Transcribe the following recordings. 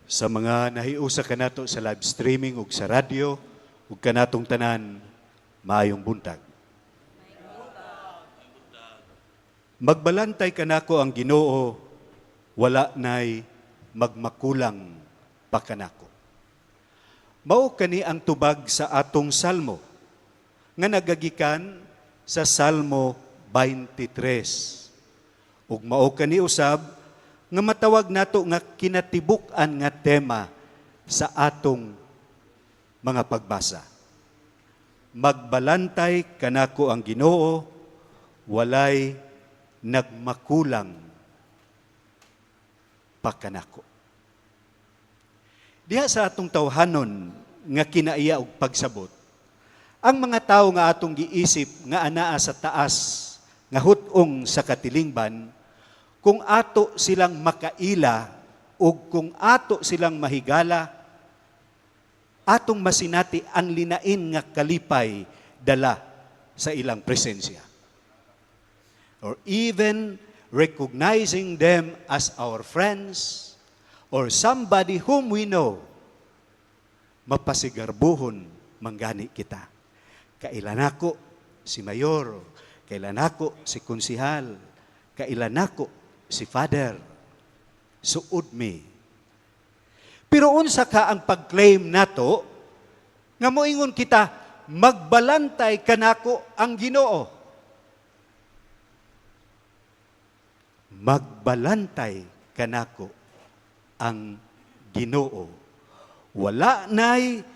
Sa mga nahiusa kanato sa live streaming ug sa radyo ug kanatong tanan, maayong buntag. Magbalantay kanako ang Ginoo, wala nay magmakulang pa kanako. Mao kani ang tubag sa atong salmo nga nagagikan sa Salmo 23. Ug mao kani usab nga matawag nato nga kinatibuk-an nga tema sa atong mga pagbasa. Magbalantay kanako ang Ginoo, walay nagmakulang pa kanako. Diha sa atong tawhanon nga kinaiya og pagsabot, ang mga tawo nga atong giisip nga anaa sa taas nga hutong sa katilingban, kung ato silang makaila o kung ato silang mahigala, atong masinati ang linain nga kalipay dala sa ilang presensya. Or even recognizing them as our friends or somebody whom we know, mapasigarbuhon manggani kita. Kailan ako si mayor, kailan ako si konsihal, kailan ako si father, suod me. Pero unsa ka ang pag-claim nato nga moingon kita, magbalantay kanako ang Ginoo. Magbalantay kanako ang Ginoo. Wala nay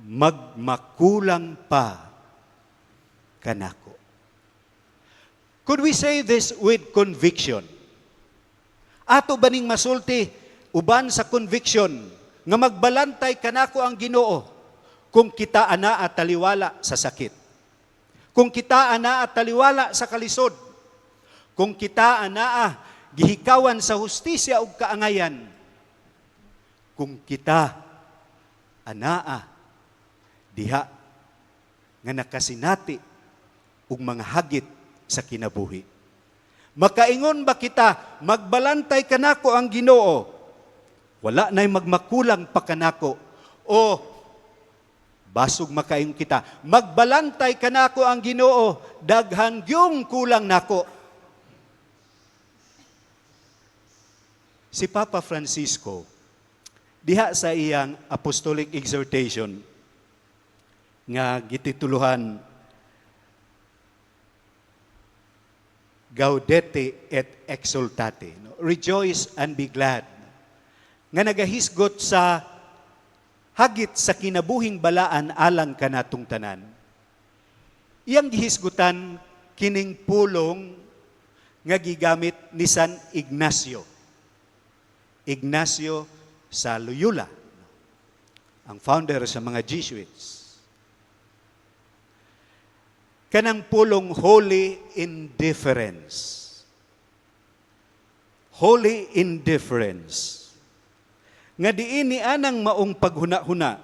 magmakulang pa kanako. Could we say this with conviction? Ato ba ning masulti uban sa conviction nga magbalantay kanako ang Ginoo kung kita ana at taliwala sa sakit, kung kita ana at taliwala sa kalisod, kung kita ana gihikawan sa hustisya ug kaangayan, kung kita anaa diha nga nakasinati ug mga hagit sa kinabuhi. Makaingon ba kita, magbalantay kanako ang Ginoo, wala na'y magmakulang pa kanako, o basog makaingon kita, magbalantay kanako ang Ginoo, daghan gyung kulang nako. Si Papa Francisco, diha sa iyang apostolic exhortation nga gitituluhan Gaudete et exultate, rejoice and be glad, nga nagahisgot sa hagit sa kinabuhing balaan alang kanatong tanan. Iyang gihisgutan kining pulong nga gigamit ni San Ignacio. Ignacio sa Loyola, ang founder sa mga Jesuits. Kanang pulong holy indifference. Holy indifference. Nga diin ni anang maong paghuna-huna.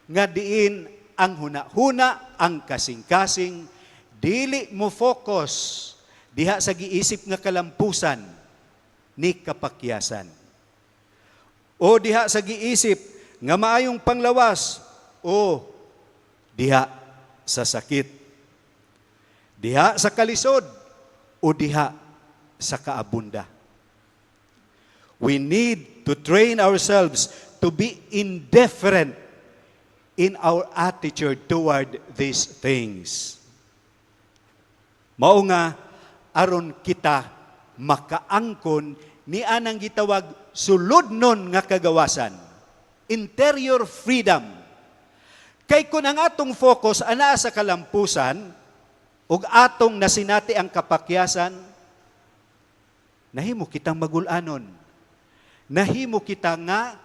Nga diin ang huna-huna, ang kasing-kasing, dili mo focus diha sa giisip nga kalampusan ni kapakyasan. O diha sa giisip nga maayong panglawas, o diha sa sakit. Diha sa kalisod o diha sa kaabunda. We need to train ourselves to be indifferent in our attitude toward these things. Mao nga aron kita makaangkon ni anang gitawag sulodnon nga kagawasan. Interior freedom. Kay kun ang atong focus ana sa kalampusan, ug atong nasinati ang kapakyasan, nahimo kitang magulanon. Nahimo kita nga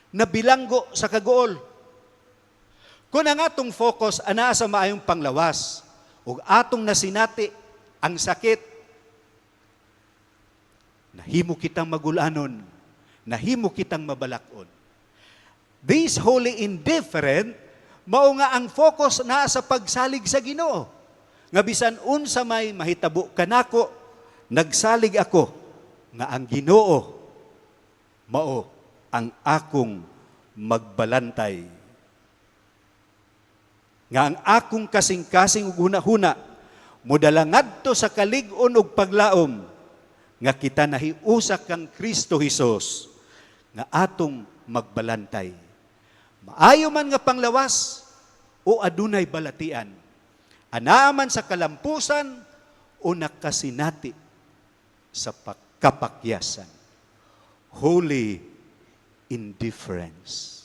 nabilanggo sa kagool. Kung ang atong focus ana sa maayong panglawas, ug atong nasinati ang sakit, nahimo kitang magulanon. Nahimo kitang mabalakon. This holy indifferent, mao nga ang focus naa sa pagsalig sa Ginoo. Nga bisan unsa may mahitabo kanako, nagsalig ako nga ang Ginoo mao ang akong magbalantay. Nga ang akong kasing-kasing ug hunahuna mudala ngadto sa kalig-on ug paglaom nga kita nahiusa kang Kristo Hesus nga atong magbalantay. Maayo man nga panglawas o adunay balatian. Anaa man sa kalampusan o nakasinati sa kapakyasan. Holy indifference.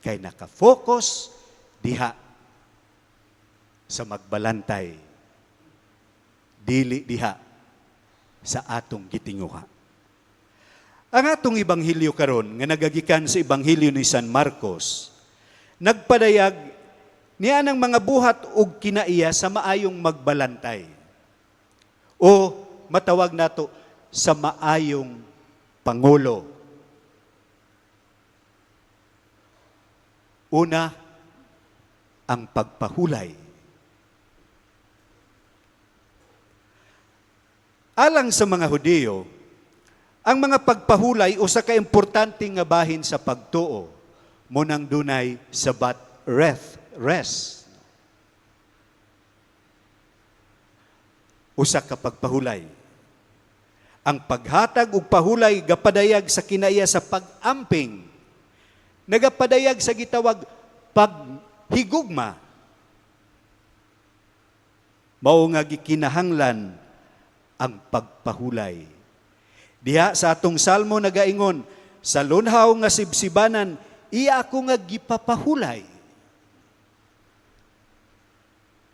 Kay nakafocus diha sa magbalantay. Dili diha sa atong gitinguha. Ang atong ibanghilyo karon nga nagagikan sa ibanghilyo ni San Marcos, nagpadayag niya ng mga buhat ug kinaiya sa maayong magbalantay. O matawag nato sa maayong pangulo. Una, ang pagpahulay. Alang sa mga Hudiyo, ang mga pagpahulay usa ka importante nga bahin sa pagtuo mo nang dunay sabat rest. Usa ka pagpahulay. Ang paghatag ug pahulay gapadayag sa kinaiya sa pag-amping. Nagapadayag sa gitawag paghigugma. Mao nga gikinahanglan ang pagpahulay. Diha sa atong salmo nagaingon, sa lunhaw nga sibsibanan, iya ako nga gipapahulay.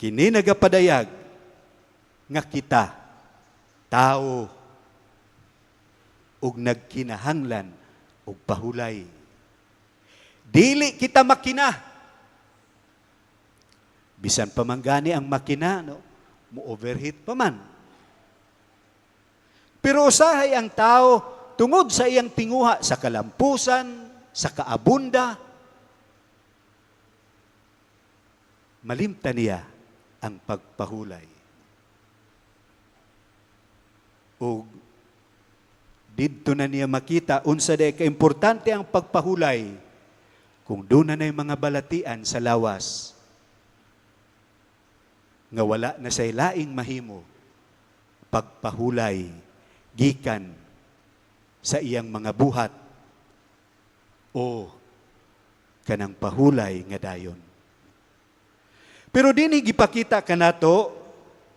Kini nagapadayag nga kita, tao, ug nagkinahanglan og pahulay. Dili kita makina. Bisan pa man gani ang makina, no? Mo-overheat pa man. Pero usahay ang tao tungod sa iyang tinguha sa kalampusan, sa kaabunda, malimtan niya ang pagpahulay. O didto na niya makita unsa day kaimportante ang pagpahulay kung doon na mga balatian sa lawas nga wala na say laing mahimo pagpahulay gikan sa iyang mga buhat o kanang pahulay nga dayon. Pero dinhi gipakita kanato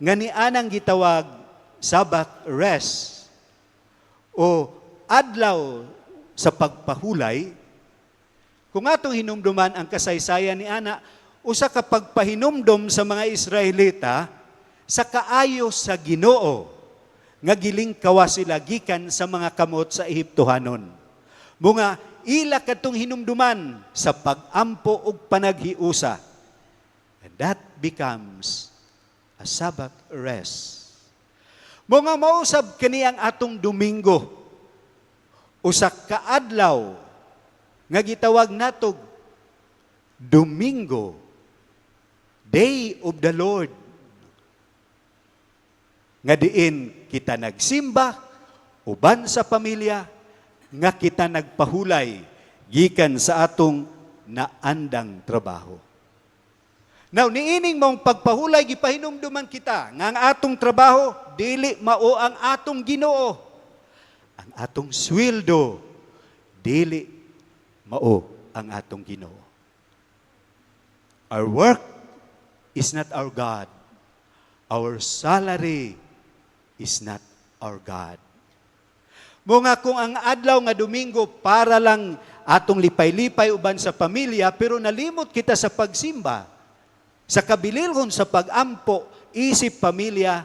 nga nianang gitawag Sabbath rest o adlaw sa pagpahulay. Kung atong hinumduman ang kasaysayan ni ana, usa ka pagpahinumdom sa mga Israelita sa kaayo sa Ginoo nga gilingkawa sila gikan sa mga kamot sa Ehiptohanon. Mga ila katong hinumduman sa pag-ampo ug panaghiusa. And that becomes a Sabbath rest. Mga mausab kaniyang atong Domingo, usa ka adlaw nga gitawag natog Domingo, Day of the Lord. Nga diin kita nagsimba, uban sa pamilya, nga kita nagpahulay, gikan sa atong naandang trabaho. Now, niining mong pagpahulay, gipahinumduman kita, nga ang atong trabaho, dili mao ang atong Ginoo. Ang atong sweldo, dili mao ang atong Ginoo. Our work is not our God. Our salary is not our God. Mga kung ang adlaw nga Domingo para lang atong lipay-lipay uban sa pamilya, pero nalimot kita sa pagsimba, sa kabililhon sa pag-ampo, isip pamilya,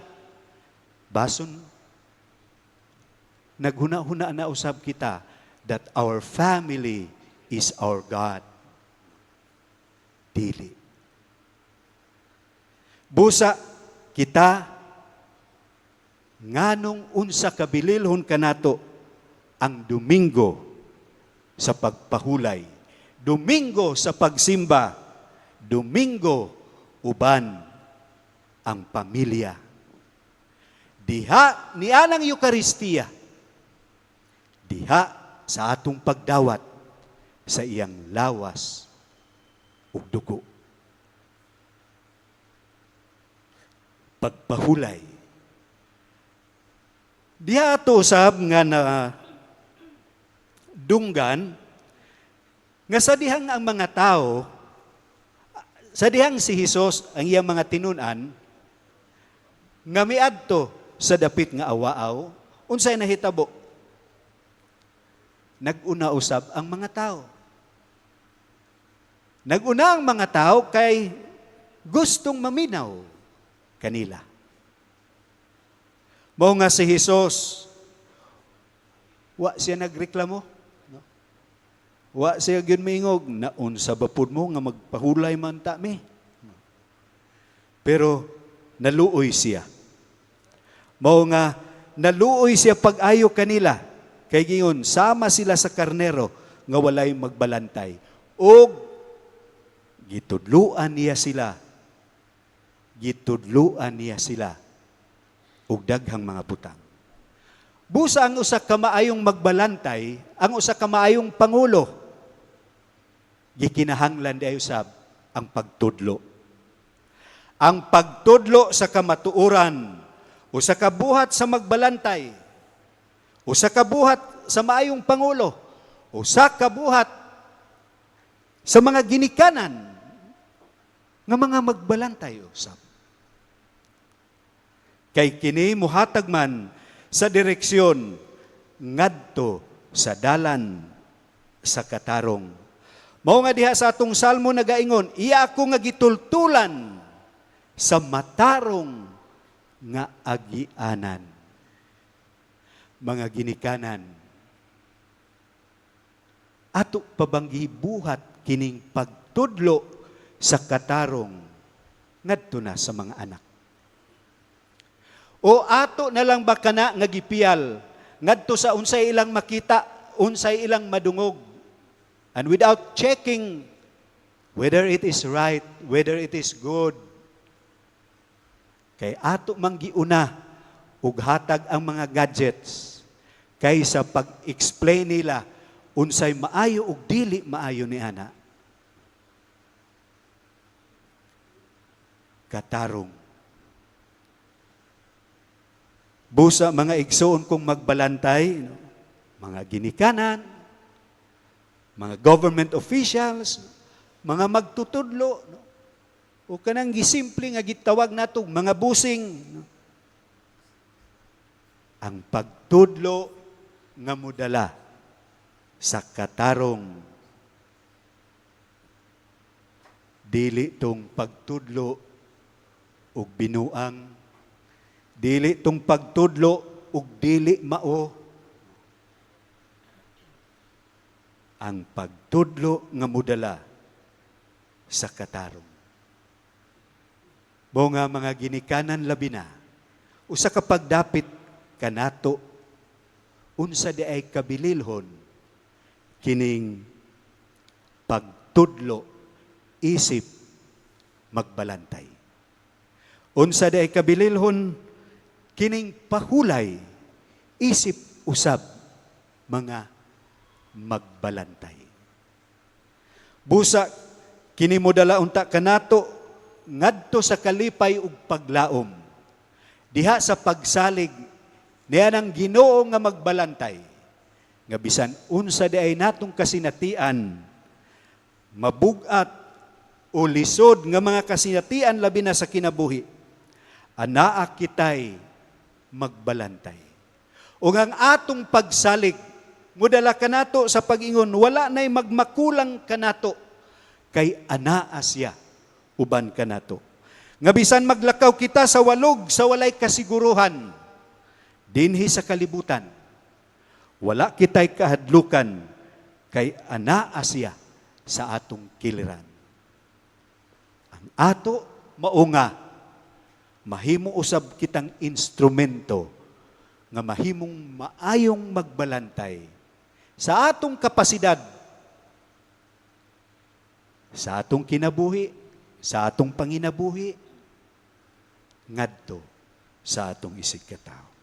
bason, naghuna-huna na usab kita that our family is our God. Dili. Busa kita nganong unsa kabililhon kanato ang Domingo sa pagpahulay, Domingo sa pagsimba, Domingo uban ang pamilya. Diha nianang Eucharistia. Diha sa atong pagdawat sa iyang lawas ug dugo. Pagpahulay. Diha ato usab nga na dunggan nga sa dihang ang mga tao, sa dihang si Hesus ang iyang mga tinun-an, nga miadto sa dapit nga awaaw, unsay nahitabo? Nag-una usab ang mga tao. Nag-una ang mga tao kay gustong maminaw kanila. Mao nga si Hesus, wa siya nagreklamo. No? Wa siya gyud miingog, naun sa bapod mo nga magpahulay man ta mi. Pero naluoy siya. Mao nga naluoy siya pag-ayo kanila. Kay gingon, sama sila sa karnero nga walay magbalantay. O gitudluan niya sila. Gitudluan niya sila ug daghang mga butang. Busa ang usa ka maayong magbalantay, ang usa ka maayong pangulo, gikinahanglan di usab ang pagtudlo. Ang pagtudlo sa kamatuoran, usa ka buhat sa magbalantay, usa ka buhat sa maayong pangulo, usa ka buhat sa mga ginikanan nga mga magbalantay usab. Kay kini muhatag man sa direksyon ngadto sa dalan sa katarong. Mao nga diha sa atong salmo nagaingon, iya ako nga gitultulan sa matarong nga agianan. Mga ginikanan, ato pabanggi buhat kining pagtudlo sa katarong ngadto na sa mga anak. O ato na lang ba kana nga gipiyal ngadto sa unsay ilang makita, unsay ilang madungog, and without checking whether it is right, whether it is good, kay ato manggiuna ug hatag ang mga gadgets kaysa pag-explain nila unsay maayo ug dili maayo ni ana. Katarong. Busa mga igsoon kong magbalantay, mga ginikanan, mga government officials, mga magtutudlo, o kanang gisimple nga gitawag nato mga busing. Ang pagtudlo nga mudala sa katarong, dili tong pagtudlo ug binuang, dili tong pagtudlo ug dili mao. Ang pagtudlo nga mudala sa katarong. Mo nga mga ginikanan labi na, usa ka pagdapit kanato, unsa di ay kabililhon, kining pagtudlo isip magbalantay. Unsa di ay kabililhon, kining pahulay, isip usab mga magbalantay. Busa, kini modala unta kanato, ngadto sa kalipay ug paglaom. Diha sa pagsalig, niya ng Ginoo nga magbalantay. Nga bisan unsa di ay natong kasinatian, mabugat o lisod nga mga kasinatian labi na sa kinabuhi, anaa kitay magbalantay. O ang atong pagsalig, mudala kanato sa pag-ingon, wala na'y magmakulang kanato, kay anaa siya, uban kanato. Nga bisan maglakaw kita sa walog, sa walay kasiguruhan, dinhi sa kalibutan, wala kitay kahadlukan, kay anaa siya sa atong kiliran. Ang ato, maunga, mahimo usab kitang instrumento nga mahimong maayong magbalantay sa atong kapasidad, sa atong kinabuhi, sa atong panginabuhi, ngadto sa atong isig katao.